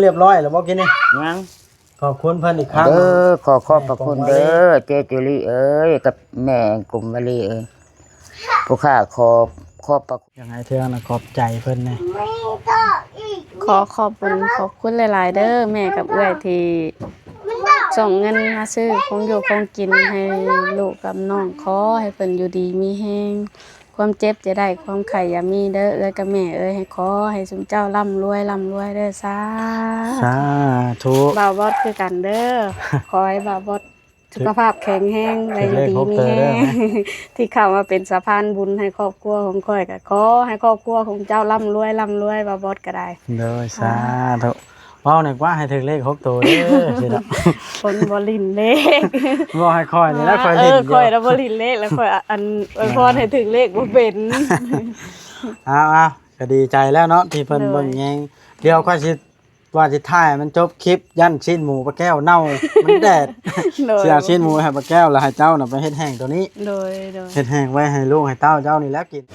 เรียบร้อยแล้วบ่กินนี่ยังขอบคุณเพิ่นอีกครั้งขอขอบพระคุณเด้อเจจุลีเอ้ยกับแม่กลุ่มมะลิเอ้ยผู้ข้าขอบพระคุณยังไงเทื่อน่ะขอบใจเพิ่นแน่ขอบคุณหลายๆเด้อแม่กับเอื้อยที่ส่งเงินมาซื้อของอยู่ของกินให้ลูกกับน้องขอให้เพิ่นอยู่ดีมีแฮงความเจ็บจะได้ความไข้อย่ามีเด้อเอ้ยกับแม่เอ้ยให้ขอให้สมเจ้าร่ำรวยเด้อสาธุบ่าวบอดคือกันเด้อขอให้บ่าวบอดสุขภาพแข็งแรงและอยู่ดีมีแฮงที่เข้ามาเป็นสะพานบุญให้ครอบครัวของข้อยก็ขอให้ครอบครัวของเจ้าร่ำรวยบ่าวบอดก็ได้เด้อสาธุเว้าหน่อยว่าให้ถึงเลข6ตัวเด้อสิเนาะคนบ่ลิ้นเลขบ่ให้ค่อยนี่แล้วค่อยลิ้นค่อยแล้วบ่ลิ้นเลขแล้วค่อยอันอวยพรให้ถึงเลขบ่เป็นเอาก็ดีใจแล้วเนาะที่เพิ่นเบิ่งแยงเดี๋ยวค่อยสิว่าสิถ่ายมันจบคลิปยันชิ้นหมูปลาแก้วเน่ามันแดดเสียชิ้นหมูให้ปลาแก้วแล้วให้เจ้าน่ะไปเฮ็ดแห้งตัวนี้โดยเฮ็ดแห้งไว้ให้ลูกให้เต้าเจ้านี่แล้วกิน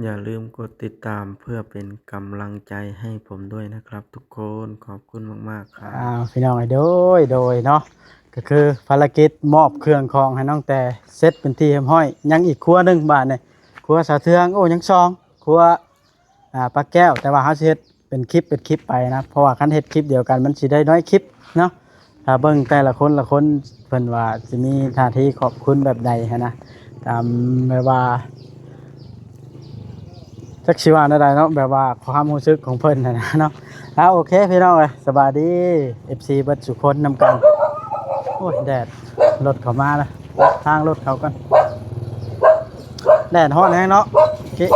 อย่าลืมกดติดตามเพื่อเป็นกำลังใจให้ผมด้วยนะครับทุกคนขอบคุณมากๆครับพี่น้องโดยเนาะก็คือภารกิจมอบเครื่องของให้น้องแต่เสร็จเป็นที่เรียบร้อยยังอีกครัวนึงบาดนี่ครัวสาวเทืองโอ้ยัง2ครัวปลาแก้วแต่ว่าเฮาสิเฮ็ดเป็นคลิปไปนะเพราะว่าคันเฮ็ดคลิปเดียวกันมันสิได้น้อยคลิปเนาะถ้าเบิ่งแต่ละคนเพิ่นว่าสิมีท่าทีขอบคุณแบบใดหันนะตามแบบว่าจักสิว่าได้เนาะแบบว่าความรู้สึกของเพิ่นน่ะเนาะโอเคพี่น้องเอ้ยสบายดี FC เบิดสุคนนำกันโอ้ยแดดรถเข้ามาแล้วทางรถเขากันแดดร้อนแฮงเนาะกิ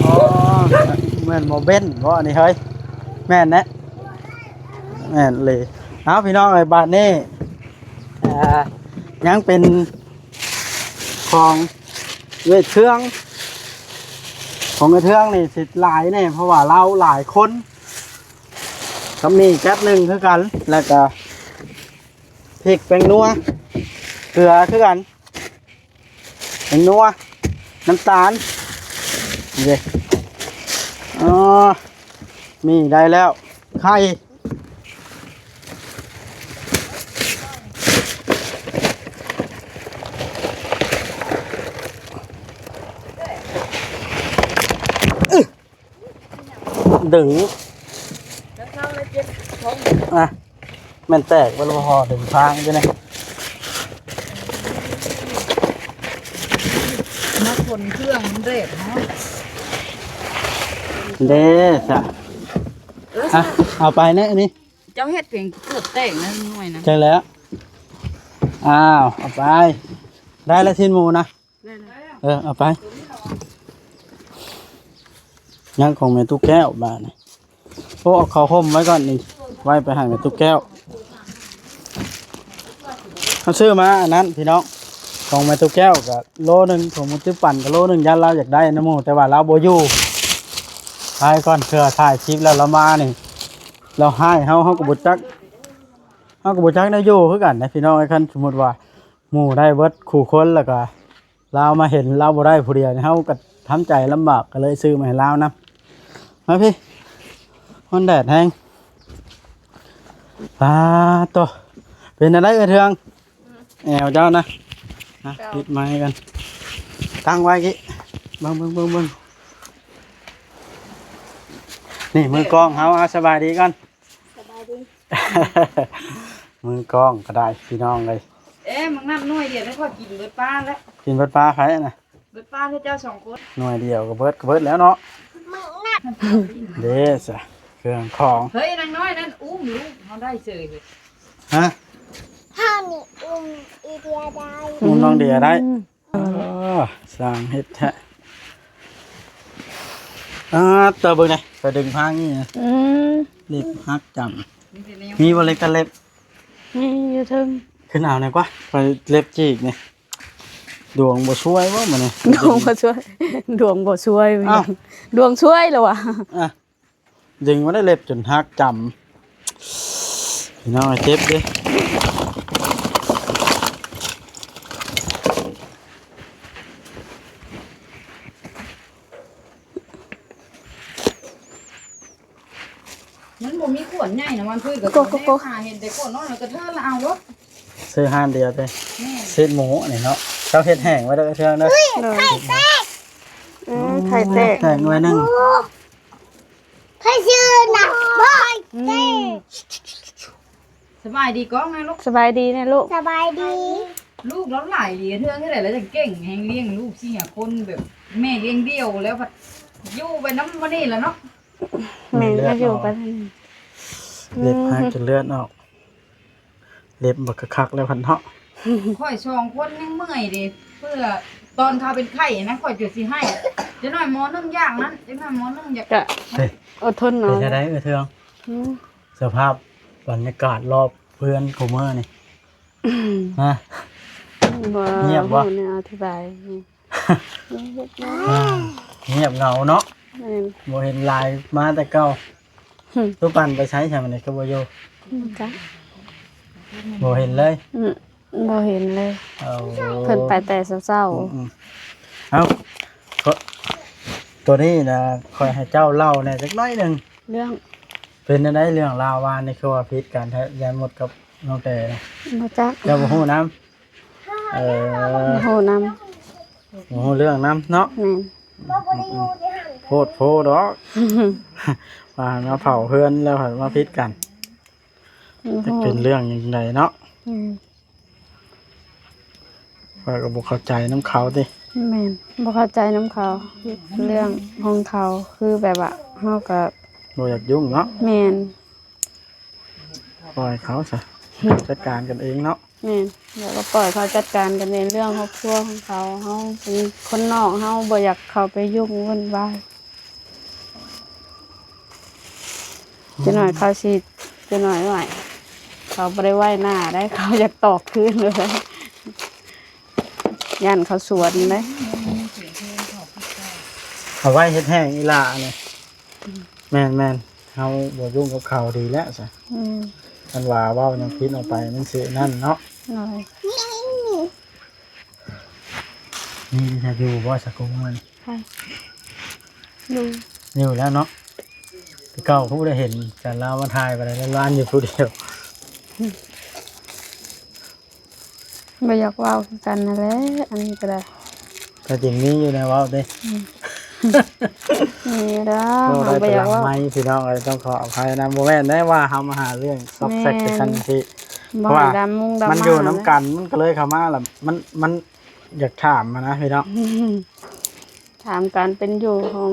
อ๋อเหมือนโมเบนบ่อันนี้เฮ้ยแม่นนะแม่นเลยเอาพี่น้องเอ้ยบาดนี้ยังเป็นของเวทเครื่องของกระเทืองนี่สิหลายเนี่ยเพราะว่าเราหลายคนก็มีแก๊สหนึ่งคือกันแล้วก็พริกแป้งนัวเกลือคือกันแป้งนัวน้ำตาลนี่อ๋อมีได้แล้วไข่ดึงมันแตกวันละพอดึงทางใช่ไหมมาคนเครื่องมันเร็ดเนาะเด้จ้ะเอาไปเนี่ยอันนี้เจ้าเฮ็ดเพียงเกือบแต่งนะหน่วยนะใช่แล้วเอาไปได้แล้วชิ้นหมูนะเอาไปยังของแม่ตุ๊กแก้วบ้านโอ้เอาเขาห่มไว้ก่อนนี่ไว้ไปให้แม่ตุ๊กแก้วเขาซื้อมาอันนั้นพี่น้องของแม่ตุ๊กแก้วกับโลนึงของมุจิปั่นกับโลนึงยันเราอยากได้นะโมแต่ว่าเราโบอยู่ไปก่อนเผื่อถ่ายคลิปแล้วเรามานี่เราให้เฮากับบุจักได้อยู่คือกันนะพี่น้องไอ้คันสมมติว่าหมู่ได้เบิดขู่คนแล้วก็เรามาเห็นเราบ่ได้ผู้เดียวเฮาก็ทำใจลำบากก็เลยซื้อมาให้เรานะมาพี่มันแดดแห้งตัวเป็นอะไรเทืองแอวเจ้านะปิดไม้กันตั้งไว้กี้เบิ่งนี่มือกล้องเอาสบายดีกันสบายดี มือกล้องก็ได้พี่น้องเลยมึงนับหน่วยเดียวไม่พอกินเบิดป้าแล้วกินเบิดปลาใครนะเบิดป้าให้เจ้า2คนหน่วยเดียวก็เบิดแล้วเนาะเด้อจ้ะเครื่องของเฮ้ยนางน้อยนั่นอุ้มลูกเขาได้เฉยเลยฮะข้าวนี่อีเดียได้น้องเดียได้สร้างเฮ็ดแท้เติมเบิ่งไงไปดึงพางนี่นะเล็บฮักจำมีบ่เล็กกันเล็บมีอยู่ถึงขึ้นเอาหน่อยกว่าไปเล็บจีกนี่ดวงบ่ช่วยว่ามันนี่ดวงบ่ช่วยดวงช่วยแล้ววะดึงมาได้เล็บจนฮักจำพี่น้องเจ็บดิ มันบ่มีขวดใหญ่นะมันคือกับ โก หาเห็นแต่ขวดน้อยแล้วก็เทินละเอารถ ซื้อห้านเดียวเด้ แม่ เศษหมูนี่เนาะเจ้าเฮ็ดแห้งไว้เด้อเทื่องเด้อ ไข่แตกไข่แตก แห้งไว้นึง ใครชื่อนะบอย สบายดีก้องนะลูก สบายดีนะลูก สบายดี ลูกเราหลายเลี้ยงเทื่อที่ไหนแล้วจะเก่งแฮงเลี้ยงลูกสี่คนแบบแม่เลี้ยงเดี่ยวแล้วพัดอยู่ไปน้ำวันนี้แหล้วเนาะ แม่ก็อยู่กัน เล็บหักจนเลือดออกเล็บบักคักๆแล้วพันเนาะ ค่อยสองคนยังเมื่อยดิเพื่อตอนเขาเป็นไข้นะค่อยจุดสิให้เดี๋ยวหน่อยหมอนึ่งย่างนั้นเดี๋ยวหน่อยหมอนึ่งอยาก จะ เฮ้ย อดทนห เป็ น่ น อย จังได๋เทื่องสภาพบรรยากาศรอบเพื่อนกูเมื่อนี่ฮะ เงียบวะ เนี่ยอธิบาย เงียบเหงาเนาะ แม่น บ่เห็นลายมาแต่เก่าทุกปันไปใช้ใช่มันนี่ก็บ่อยู่ จ้ะ บ่เห็นเลย บ่เห็นเลย เอา เพิ่นไปแต่เช้า อืมเอาก็ตัวนี้นะคอยให้เจ้าเล่าแหน่จักหน้อยหนึง ๆเรื่อง เป็นจังได๋เรื่องราววานนี่คือว่าพิษกันแท้ยายหมดกับน้องแต่นะ บ่จัก เจ้าบ่ฮู้นํเออ โหนำ บ่ฮู้เรื่องนํเนาะ แม่น โพดโพดอกว่ามาเผาเพื่อนแล้วหันมาพิษกันจะเป็นเรื่องยังไงเนาะ ว่าก็บ่เข้าใจน้ำเขาติ แม่นบ่เข้าใจน้ำเขาเรื่องของเขาคือแบบว่าเฮาก็ บ่อยากยุ่งเนาะ แม่น ปล่อยเขาซะจัดการกันเองเนาะ แม่นเดี๋ยวก็ปล่อยเขาจัดการกันในเรื่องครอบครัวของเขาเฮาเป็นคนนอกเฮาบ่อยากเข้าไปยุ่งวุ่นวายจะหน่อยเขาสิจะหน่อยหน่อยเขาบ่ได้ไหวหน้าได้เขาอยากตอกคืนเลยยันเขาสวนเลย เอาไว้เฮ็ดแห้งอีหล่าเนี่ยแม่นๆเฮาบ่ยุ่งกับเขาดีแล้วซะ มันว่าเว้ายังพิษออกไปมันสินั่นเนาะ หน่อย นี่ถ้าอยู่บ่สักกงมัน ดู อยู่แล้วเนาะแต่เก่าผู้ได้เห็นกันลาวมาถ่ายไปแล้วร้านอยู่ผู้เดียว บ่อยากเว้าคือกันนั่นแหละอันนี้ก็ได้ ก็จริงนี้อยู่ในเว้าเด้ นี่ล่ะ ก็ได้ บ่ ไป อ ห ยา ลั ก ง เว้า ไม้พี่น้องเอ้ยต้องขออภัยนะบ่แม่นได้ว่าเฮามาหาเรื่องซอกแซกกันทันที บ่ให้ดำมุงดำ มันอยู่น้ำกันมันก็เลยเข้ามาล่ะมันอยากถามมานะพี่น้อง ถามการเป็นอยู่ของ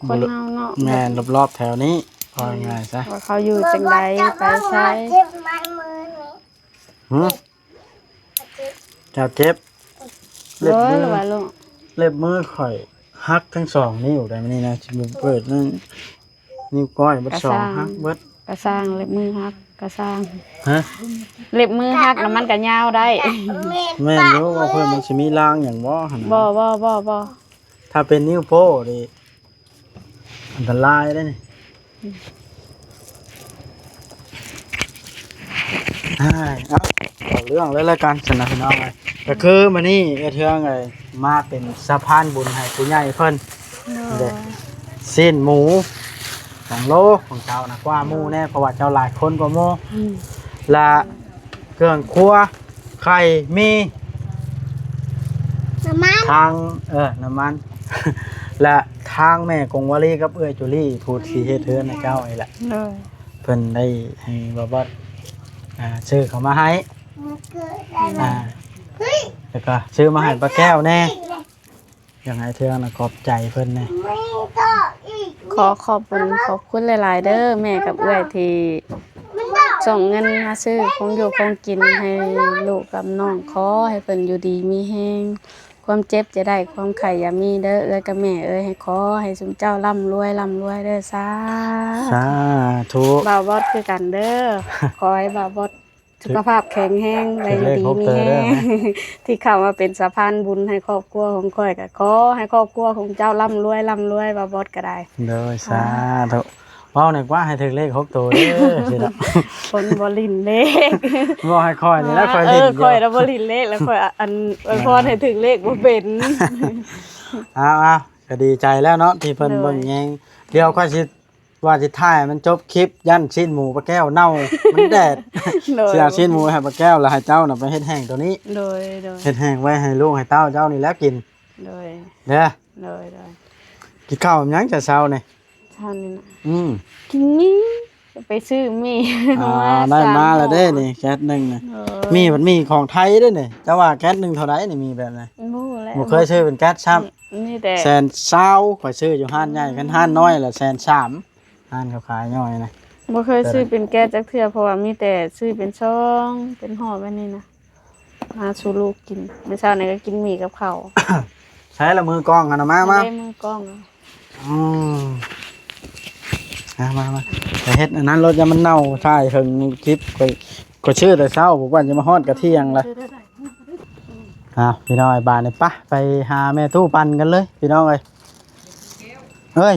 คนเฮาเนาะ แม่นรอบๆแถวนี้พอง่ายซะ ว่าเขาอยู่จังใดไปใช้ เจ็บไม้มือนี่ หึเจ้าเจ็บ เล เล็บ ย มือ หรือว่าลูก เล็บมือข่อยหักทั้งสองนิ้วได้มั้ยนี่นะสิบ่เปิดนั่นนิ้วก้อยเบิดสองหักเบิด กระสร้างเล็บมือหักกระสร้าง ฮะ เล็บมือหักแล้วมันก็ยาวได้ แม่นอยู่ว่าเพิ่นมันสิมีรางหยังบ่หั่น บ่ น่ะ บ่ ถ้าเป็นนิ้วโป้นี่อันตรายได้นี่เอาเรื่องเลยละกันสนับพี่น้องเลยก็คือมื้อนี้ไอ้เทืองไอ้มาเป็นสะพานบุญให้ผู้ใหญ่เพิ่นเด้สิ้นหมู2โลของเจ้านะกว่าหมู่แน่เพราะว่าเจ้าหลายคนกว่าหมู่ และเครื่องครัวไข่มี น้ำมัน ทางน้ำมัน และทางแม่กงวลีกับเอื้อยจุลี่ผู้ที่เฮ็ดเทือนให้เจ้าไอ้แหละ เลย เพิ่นได้ให้บ่บ่ซื้อเขามาให้ มันเกิดอะไร แล้วก็ซื้อมาให้ป้าแก้วแน่อย่างไรเทืองน่ะขอบใจเพิ่นแน่ ไม่ต่ออีก ขอบคุณหลายๆเด้อแม่กับเอื้อยที่ส่งเงินมาซื้อของอยู่ของกินให้ลูกกับน้องขอให้เพิ่นอยู่ดีมีแฮงความเจ็บจะได้ความไข้อย่ามีเด้อเอ้ยกับแม่เอ้ยให้ขอให้สุมเจ้าร่ำรวยเด้อสา สาธุ บ่าวบอดคือกันเด้อ ขอให้บ่าวบอดสุขภาพแข็งแรงและอยู่ดีมีแฮงที่เข้ามาเป็นสะพานบุญให้ครอบครัวของข้อยก็ขอให้ครอบครัวของเจ้าร่ำรวยบ่าวบอดก็ได้ โดยสาธุเว้าหน่อยว่าให้ถึงเลข6ตัวเด้อสิเนาะ คนบ่ลินเลข บ่ให้ค่อยนี่แล้วค่อยเล่น ค่อยแล้วบ่ลินเลขแล้วค่อยอันอวยพรให้ถึงเลขบ่เป็น เอาก็ดีใจแล้วเนาะที่เพิ่น โดย เบิ่งแยงเดี๋ยวค่อยสิ ว่าสิถ่ายมันจบคลิปยันชิ้นหมูปลาแก้วเน่ามันแดด โดย สิเอาชิ้นหมูให้ปลาแก้วแล้วให้เจ้าน่ะไปเฮ็ดแห้งตัวนี้ โดย เฮ็ดแห้งไว้ให้ลูกให้เต้าเจ้านี่แล้วกิน โดย เด้อ โดย กินข้าวหยังแต่เช้านี่ ท่านนี่นะ ๆ กินนี่ไปซื้อมี ได้มาแล้วเด้นี่แก๊สหนึงน่ะมีมันมีของไทยเด้อนี่แต่ว่าแก๊สหนึงเท่าไหร่นี่มีแบบไหน บ่แล้ว บ่เคยซื้อเป็นแก๊สซ้ำ นี่แต่ แสนเช้าข่อยซื้ออยู่ห้านใหญ่กันห้านน้อยละ130,000ห้านเขาขายย่อยนะ บ่เคยซื้อเป็นแก้จักเทื่อเพราะว่ามีแต่ซื้อเป็นช่องเป็นห่อแบบนี้นะมาสู่ลูกกินเมื่อเช้านี้ก็กินหมี่กับข้าว ใช้ละมือกล้องกันนะมา ได้มือกล้อง อืมมาแต่เฮ็ดอันนั้นรถจะมันเน่าใช่ถึงคลิปก็ชื่อแต่เช้าผมว่าจะมาฮอดกะเที่ยงเลยพี่น้อยบานนี่ปะไปหาแม่ตู้ปั่นกันเลยพี่น้องเอ้ยเฮ้ย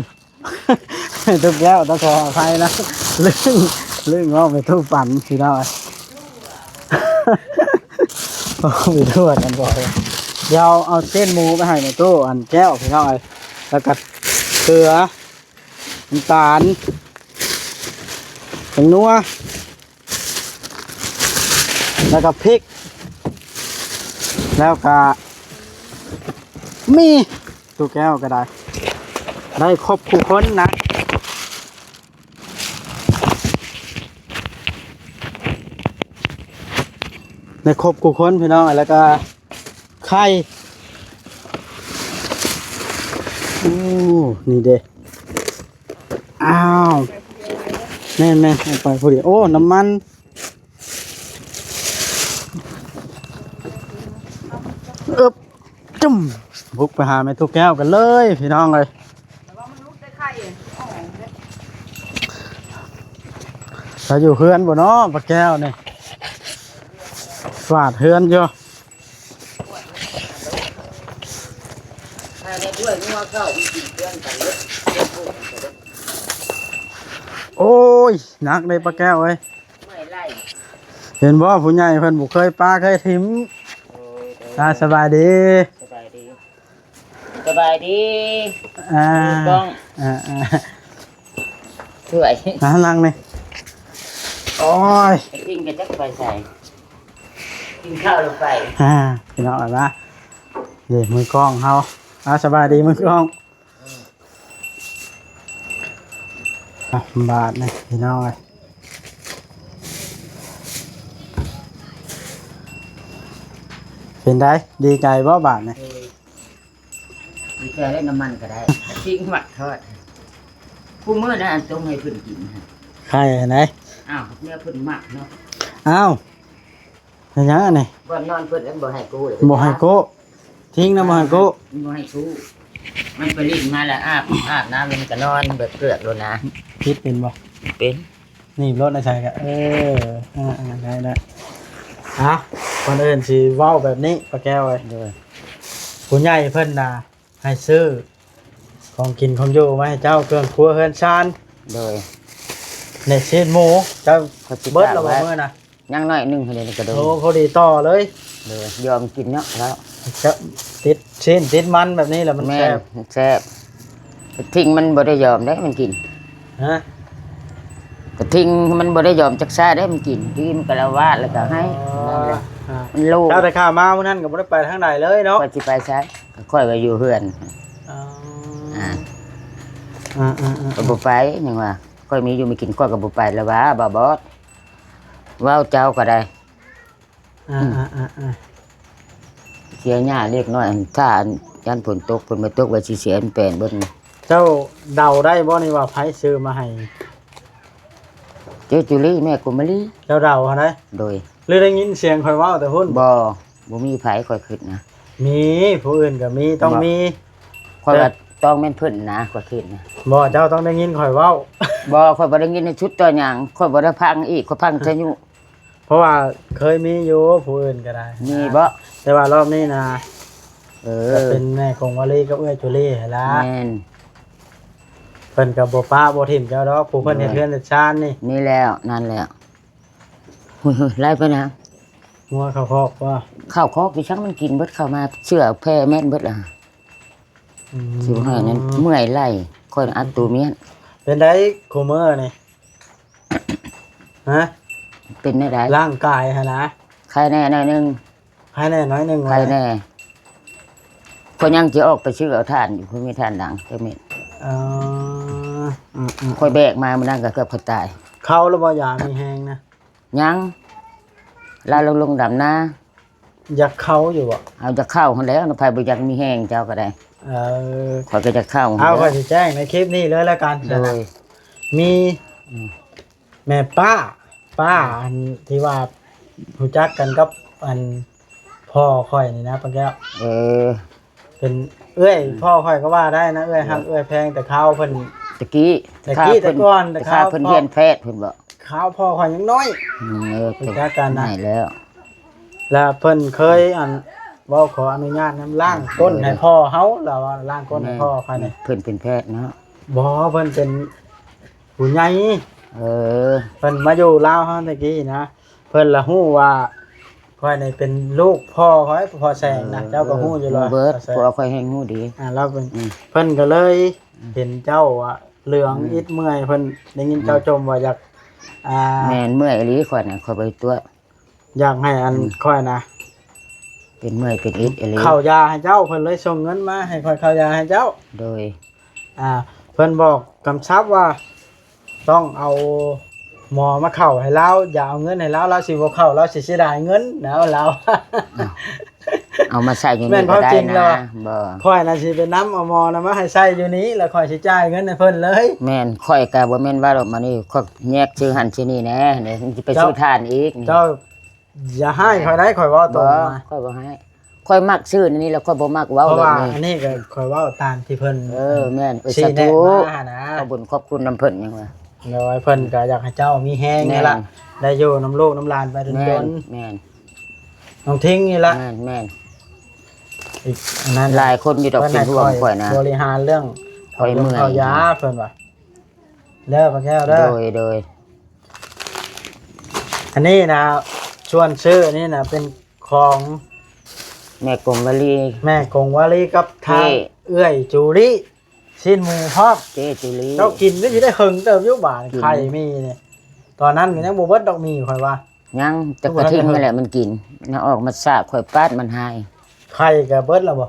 ตุ๊กแก้วต้องขออภัยนะเรื่องงอกไปตู้ปั่นพี่น้องเอ้ย โอ้ไปทั่วกันบ่อยเดี๋ยวเอาเส้นหมูไปให้แม่ตู้อันแก้วพี่น้องเอ้ยแล้วก็เกลือน้ำตาลผงนัวแล้วก็พริกแล้วก็มีตู้แก้วก็ได้ครบคู่คนนะในครบคู่คนพี่น้องแล้วก็ไข่นี่เด้อ้าวแม่นเอาไปพอดีโอ้น้ำมันจุ่มบุกไปหาแม่ทุกแก้วกันเลยพี่น้องเลยเราอยู่เฮือนบ่เนาะปลาแก้วนี่สวาดเฮือนอยู่โอ้ยหนักเลยปลาแก้วเอ้ยเห็นบ่ผู้ใหญ่เพิ่นบ่เคยปลาเคยทิมสบายดีต้องช่วย ลังนี่โอ้ย กินกันจักไปใส่กินข้าวลงไป พี่น้องอะไรนะเดี๋ยวมือกล้องเฮาสบายดีมือกล้องบาทนี่พี่น้องเลยเป็นได้ดีใจบ่บาทนี่ มีแค่ได้น้ำมันก็ได้ทิ้งหมักทอดผู้มื้อนั้นต้องให้เพิ่นกิน ใครไหน อ้าวเมื่อเพิ่นหมักเนาะ อ้าวเป็นยังไงนี่ บ่นอนเพิ่นแล้วบ่ให้กูเลย บ่ให้โกทิ้งนะบ่ให้โก บ่ให้กูมันไปลิ้นมาแล้วอาบน้ำมันก็นอนแบบเกลือกโลนะ คิดเป็นบ่ เป็น นี่รถนะใช่กะได้ก่อนอื่นสิเว้าแบบนี้ป้าแก้วเอ้ย โดย ผู้ใหญ่เพิ่นน่ะให้ซื้อของกินของอยู่มาให้เจ้าเครื่องครัวเฮือนชาน โดย ในเส้นหมูเจ้า เขาสิ เบิดแล้วบ่มื้อน่ะ ยังน้อยหนึงให้ได้ก็โดย โอ้พอดีต่อเลย โดยยอมกินเนาะแล้ว จะติดชิ้นติดมันแบบนี้แหละมัน แม่ แซ่บ แซ่บทิ้งมันบ่ได้ยอมได้มันกิน ฮะ ก็ทิ้งมันบ่ได้ยอมจักซ่าได้มันกินมันก็ละวาดแล้วก็ให้นั่นแหละมันโล เจ้าแต่ข้ามาวันนั้นก็บ่ได้ไปทางใดเลยเนาะ ก็สิไปใช้ก็ค่อยไปอยู่เฮือน อ๋อ อ่า อ่า ก็บ่ไปยังว่าค่อยมีอยู่มีกินค่อยก็บ่ไปแล้วว่าบ่บอสว้าวเจ้าก็ได้เสียหญ้าเล็กน้อยถ้ายันฝนตกฝนมาตกไว้สิเสียอันแปลนเบิด เจ้าเดาได้บ่นี่ว่าไผซื้อมาให้ เจ้าจุลีแม่กุมะลี เจ้าเดาหั่นได้ โดย หรือได้ยินเสียงข่อยเว้าแต่หุ่น บ่มีไผค่อยคิดนะ มีผู้อื่นก็มีต้องมี ค่อยว่าต้องแม่นเพิ่นนะค่อยคิดนะ บ่เจ้าต้องได้ยินข่อยเว้า บ่ค่อยบ่ได้ยินในชุดตัวหยังค่อยบ่ได้พังอีกค่อยพังซะอยู่ เพราะว่าเคยมีอยู่ผู้อื่นก็ได้ มีบ่ แต่ว่ารอบนี้นะ เอ ก็ อ เป็นแม่ของวาลีกับเอื้อยจุลีหั่นล่ะ แม่น เพิ่นก็บ่ป้าบ่ทิ่มเจ้าดอกผู้เพิ่นเฮ็ดเรือนเฮ็ดชานนี่ นี่แล้วนั่นแล้วเฮ้ยไล่ไปนะ งัวเขาคอกว่า ข้าวคอกดิฉันมันกินเบิดเข้ามาเชื่อแพ้แม่นเบิดล่ะสิว่าให้นั้นเมื่อยไล่ค่อยอัดตัวเมียน เป็นได้คูเมอร์นี่ฮะ เป็นได้ได ร่างกายฮะนะ ใครแน่หน่อยหนึง ภายในน้อยหนึง ใครแน่คนยังจะออกไปชื่อเอาทานอยู่คือมีทานดังก็มี เอ่ออืม ค่อยแบกมามันนั่งก็เกือบพอตาย เข้าแล้วบ่อยากมีแฮงนะ ยังลาลงดำนา อยากเข้าอยู่บ่ เอาจะเข้าคนแล้วนภัยบ่อยากมีแห้งเจ้าก็ได้ เออ ข่อยก็จะเข้า เอา หั่น ก็ แหล้ว สิแจ้งในคลิปนี้เลยแล้วกัน โดย มีแม่ป้าอันที่ว่ารู้จักกันกับอันพ่อค่อยนี่นะปะแก้ว เออ เป็นเอ้ยพ่อค่อยก็ว่าได้นะเอ้ยฮักเอ้ยแพงแต่ข้าวเพิ่น ตะกี้ แต่ก่อนแต่ แต่ ข้า ข้าว เพิ่นเรียนแพทย์เพิ่นบอก ข้าวพ่อค่อยยังน้อย เออ รู้จักกันนะ ได้แล้ว แล้วเพิ่นเคยอันเว้าขออนุญาตนำล้างก้นให้พ่อเฮาแล้วว่าล้างก้นให้พ่อค่อยนี่ เพิ่นเป็นแพทย์เนาะ บ่เพิ่นเป็นผู้ใหญ่ เออ เพิ่นมาอยู่ลาวเฮาตะกี้นะเพิ่นละฮู้ว่าค่อยนี่เป็นลูกพ่อค่อยพ่อแสงนะเจ้าก็ฮู้อยู่แล้ว เบิด พ่อแส พ ง วกค่อยให้ฮู้ดี เราเป็น อืม เพิ่นก็เลยเห็นเจ้าอ่ะเหลืองอิดเมื่อยเพิ่นได้ยินเจ้าจมว่าอยากอ่า แม่นเมื่อยอีหลีข่อยน่ะข่อยไปตัว อยากให้อันค่อยนะ เป็นเมื่อยเป็นอิดอีหลี เข้ายาให้เจ้าเพิ่นเลยส่งเงินมาให้ค่อยเข้ายาให้เจ้า โดย เพิ่นบอกกำชับว่าต้องเอาหมอมาเข้าให้เราอย่าเอาเงินให้เราสิบ่เข้าเราสิเสียดายเงินนะเรา เอามาใส่อยู่ แม่ นี่ น ก็ได้ ความจริงเหร นะ อ บ่ ค่อยน่ะสิไปนำเอาหมอนะมาให้ใส่อยู่นี้แล้วค่อยสิจ่ายเงินให้เพิ่นเลย แม่นข่อยก็บ่แม่นว่าดอกมานี่ข่อยแยกชื่อหันชื่อนี่แหน่เดี๋ยวสิไปซื้อทานอีกนี่ เจ้าอย่าให้ค่อยได้ค่อยเว้าตร บ่ งมา ค่อยบ่ให้ค่อยมักชื่อนี่แล้วค่อยบ่มักเว้า เพราะ แบบ ว่า นี้ อันนี้ก็คอยเว่าตามที่เพิ่น เออแม่น ชี้ สา แนะ ธุ มานะ ขอบคุญขอบคุณน้ำเพิ่นยังว่า แล้วไอ้เพิ่นก็อยากให้เจ้ามีแฮง แม่น นี่ล่ะได้อยู่น้ำลูกน้ำหลานไปจน แม่ จ น น แม่น น้องทิ้งนี่ล่ะ แม่นแม่น อีกอันนั้น หลายคนอยู่ดอกเป็นห่วงข่อยนะ บริหารเรื่อง ข่อยเมื่อย เอายาเพิ่นว่าเลิกแก้วเด้อ โดย อันนี้นะชวนชื่อนี่นะเป็นของ แม่กงวลี แม่กงวาลีกับทาง ที่ เอื้อยจูริชิ้นหมูพร้อม เจจุลี เจ้ากินก็สิได้หึงเติมอยู่บ้าน กิน ไข่มีนี่ตอนนั้นก็ยังบ่เบิดดอกมีข่อยว่า ยังจะกระทิงนั่นแหละมันกินนะออกมาสาข่อยปาดมันหาย ไข่ก็เบิดแล้วบ่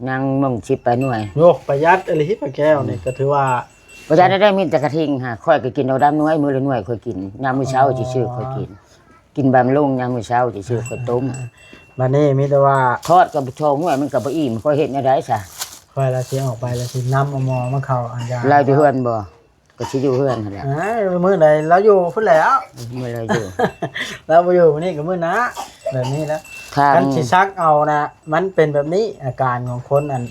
ยังมึงชิบไปหน่วย โยกประหยัดอะไรที่ปลาแก้วนี่ก็ถือว่า บ่ได้มีแต่กระทิงค่ะข่อยก็กินเอาดำน้อยมื้อละหน่วยข่อยกินยามมื้อเช้าสิชื่อข่อยกิน กินบำรุงยามมื้อเช้าสิชื่อข่อยต้ม บัดนี้มีแต่ว่า ทอดกับโชว์หน่วยมันก็บ่อิ่มข่อยเฮ็ดแนวใดซะ ค่อยละสิออกไปแล้วสินำเอาหมอมาเข้าอันยา เราอยู่เฮือนบ่ก็สิอยู่เฮือนนั่นแหละ มื้อใดเราอยู่พุ่นแล้ว เมื่อเราอยู่ เราบ่อยู่มื้อนี้ก็มื้อนะแบบนี้แล้ว ทาง คันสิซักเอานะมันเป็นแบบนี้อาการของคนอัน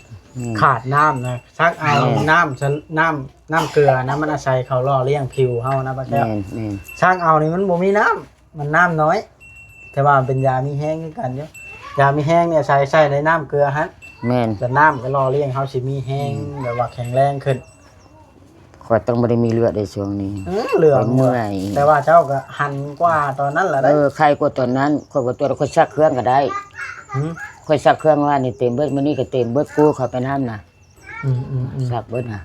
ขาดน้ำนะซักเอาน้ำเกลือนะมันอาศัยเขาล่อเลี้ยงผิวเฮานะปลาแก้ว แม่น ซักเอานี่มันบ่มีน้ำมันน้ำน้อย แต่ว่ามันเป็นยามีแห้งคือกันอยู่ยามีแห้งเนี่ยใส่ในน้ำเกลือฮะ แม่น แต่น้ำก็รอเลี้ยงเขาสิมีแห้งแบบว่าแข็งแรงขึ้น ข่อยต้องบ่ได้มีเลือดในช่วงนี้ เหลือง เมื่อย แต่ว่าเจ้าก็หันกว่าตอนนั้นแหละได้ ใครกว่าตอนนั้นข่อยบ่ตัวข่อยซักเครื่องก็ได้ อืม ข่อยซักเครื่องว่านี่เต็มเบิดมื้อนี้ก็เต็มเบิดกูเข้าไปน้ำน่ะ อืม ซักเบิดน่ะ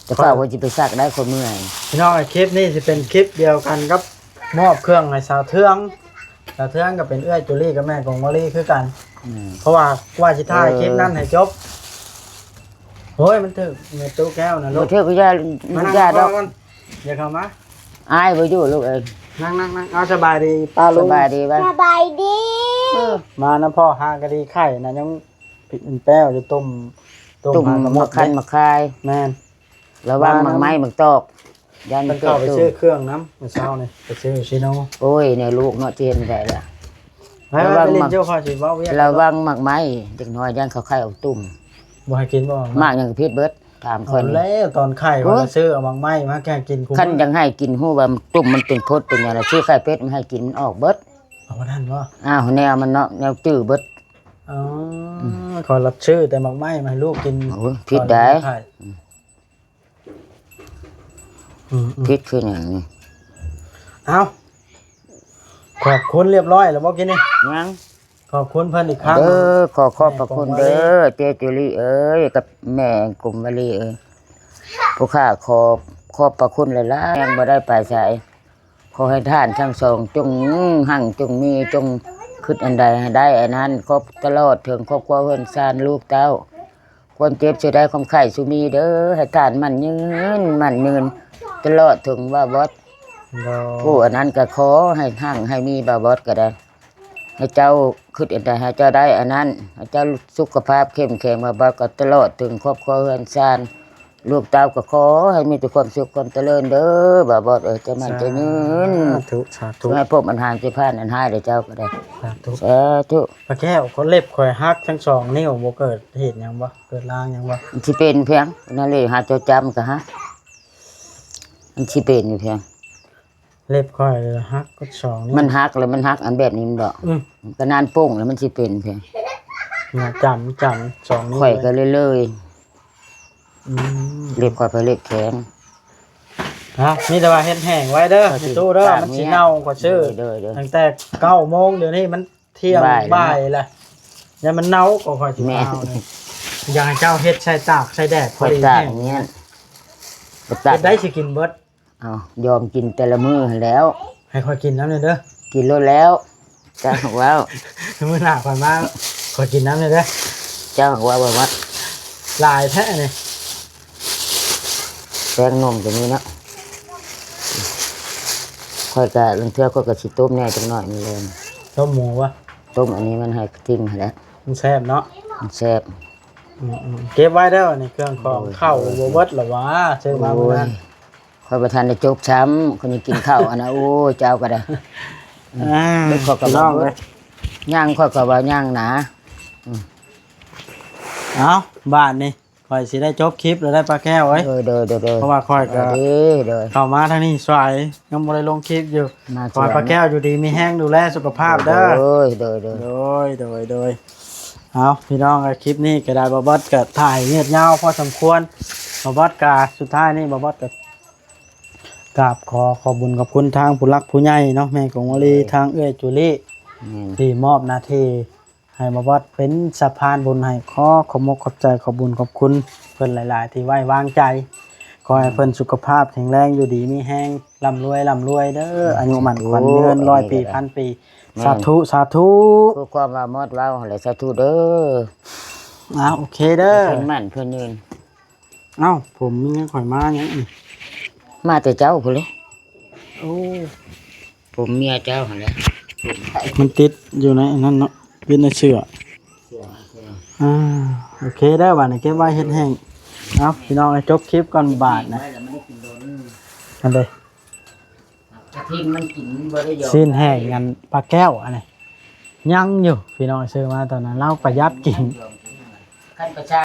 แต่เฝ้าว่าสิไปซักได้ข่อยเมื่อย พี่น้องไอ้คลิปนี้จะเป็นคลิปเดียวกันกับมอบเครื่องให้สาวเทืองสาวเทืองก็เป็นเอื้อยจุลี่กับแม่ของมอลี่คือกัน เพราะว่าสิถ่ายคลิปนั้นให้จบโอ้ยมันถึกเมตู้แก้วนะลู บ่ ก เทื่อก็ย่า มานั่ง ย่าดอก ก่อนอย่าเข้ามา อายบ่อยู่ลูกเอ้ย นั่งเอาสบายดีป้า ส ลุง บายดีบ่ สบายดี มานะพ่อหากะดีไข่นะยังผิดเป็นแป้วจะต้ม ตุ่ม หากระห มะคัน เด้ มะคาย แม่น ระวังหมักไม้หมักตอกยัน มัน เกิ เข้า ด ไป ตุ่ ซื้อ ม เครื่องน้ำเมื่อเช้านี่ไปซื้อชิโน่ โอ้ยเนี่ยลูกเนาะเจียนได้ละ ไว้ไปเล่นเจ้าข้อสิเว้าเวียก ระวังหมักไม้เด็กน้อยยันเขาไข่เอาตุ่ม บ่ให้กินบ่ มากอย่างกับพิษเบิดถามค เอา น แล้วตอนไข่ว่าจะซื้อเอาบางไม้มาแกงกินคุ้ม ขั้นยังให้กินหู้ว่าตุ่มมันเป็นพดเป็นอย่างไรชื่อไข่เป็ดมันให้กินมันออกเบิด เอามาทันบ่ อ้าวแนวมันเนาะแนวตื้อเบิด อ๋อขอรับชื่อแต่บางไม้มาให้ลูกกิน โอ้ยพิษได้ ไข่พิษคืออย่างนี้ เอาขอบคุณเรียบร้อยแล้วบ่กินนี่ ยัง ขอบคุณเพิ่นอีกครั้ง ขอขอบพระคุณเด้อเจจุลีเอ้ยกับแม่กลุ่มวลีเอ้ยผู้ข้า ขอบพระคุณหลายๆยังบ่ได้ไปใส่ขอให้ท่านทั้งสองจงหั่งจงมีจงคิดอันใดให้ได้อันนั้นครบตลอดถึงครอบครัวเพิ่นซานลูกเต้าความเจ็บสิได้ความไข้สุมีเด้อให้ท่านมันยืนตลอดถึงว่าบอส โดย ผู้อันนั้นก็ขอให้หั่งให้มีบาบอสก็ได้ให้เจ้าคิดอันใดให้เจ้าได้อันนั้นให้เจ้าสุขภาพเข้มแข็งบาบอสก็ตลอดถึงครอบครัวเพิ่นซานลูกเต้าก็ขอให้มีแต่ความสุขความเจริญเด้อบาบอสจะมันจะยืน สาธุสาธุ ให้พบอันหานสิพานอันหายได้เจ้าก็ได้ สาธุ สาธุ ปลาแก้วคนเล็บข่อยหักทั้งสองนิ้วบ่เกิดเหตุหยังบ่เกิดลางหยังบ่ มันสิเป็นเพียงนั่นเลยหาเจ้าจำก็ฮะมันสิเป็นอยู่เพียง เล็บข่อยหักก็สองนิ้ว มันหักแล้วมันหักอันแบบนี้มันดอก อืม ก็นานโป้งแล้วมันสิเป็นเพียง เนี่ยจำสองนิ้ว ข่อยก็เลย อืม เล็บข่อยไปเล็บแข็ง มีแต่ว่าเฮ็ดแห้งไว้เด้อในตู้เด้อมันสิเน่ากว่าชื่อ เด้อ ตั้งแต่9 โมงเดี๋ยวนี้มันเที่ยง บ่ายแล้ว บ่ายแล้วเนี่ยมันเน่าก็ค่อยสิ แม่ เอาเนี่ยอยากให้เจ้าเฮ็ดใส่ตากใส่แดดพ ข่ อ อย ดี ตาก แห้ง อย่างเงี้ย เฮ็ดได้สิกินเบิด เอายอมกินแต่ละมื้อแล้ว ให้ค่อยกินน้ำเลยเด้อ กินแล้วแล้วเจ้าบอกว่า มื้อหน้าค่อยมาค่อยกินน้ำเลยเด้อ เจ้าบอกว่าบ่ว่า ลายแท้นี่ แป้งนมตัวนี้เนาะค่อยก็ลังเทื่อค่อยก็สิต้มแหน่จักหน่อยนี่เลย ต้มหมูวะ ต้มอันนี้มันให้ทิ้งให้แล้ว มันแซ่บเนาะ มันแซ่บ เก็บไว้เด้อนี่เครื่องของเข้าบ่เบิดหรอวะซื้อมาเมื่อนั้น ค่อยประทานได้จบช้ำคนนี้กินข้าวอันนะโอ้ยเจ้าก็ได้ ลูกขอกระ น้ บ อ อง ก เลย ย่างค่อยก็ว่าย่างหนา เอาบ้านนี่ค่อยสิได้จบคลิปแล้วได้ปลาแก้วไว้ เด้อ เพราะว่าค่อยก็ เด้อ เข้ามาทางนี้สวยยังบ่ได้ลงคลิปอยู่ มา ขอให้ปลาแก้วอยู่ดีมีแห้งดูแลสุขภาพเด้อ เด้อ โดยเอาพี่น้องคลิปนี้ก็ได้บอบอสก็ถ่ายเงียบยาวพอสมควรบอบอสกาสุดท้ายนี่บอบอสก็กราบขอบุญขอบคุณทางผู้รักผู้ใหญ่เนาะแม่ของวลีทางเอื้อยจุลี่ที่มอบหน้าที่ให้บอบอสเป็นสะพานบุญให้ขอบมกขอบใจขอบุญขอบคุณเพิ่นหลายๆที่ไว้วางใจขอให้เพิ่นสุขภาพแข็งแรงอยู่ดีมีแห้งร่ำรวยเด้ออายุมั่นขวัญยืน100 ปีพันปีสาธุ คือความว่ามอดเว้าหั่นแหละสาธุเด้อ โอเคเด้อ เพิ่นมั่นเพิ่นยืน เอ้าผมมีเงินข่อยมาหยังอีก มาแต่เจ้าพุ่นเลย โอ้ ผมเมียเจ้าหั่นแหละ มันติดอยู่ในอันนั้นเนาะเป็นในเชือกโอเคได้อบาดนี้เก็บไว้เฮ็ดแห้งเอาพี่น้องจบคลิปก่อนบาทนะอันเด้ ทิ้งมันกินบ่ได้ยอม สิ้นแห้งกันปลาแก้วอันนี้ยังอยู่พี่น้องซื้อมาตอนนั้นเราประหยัดกิน ขั้นประชา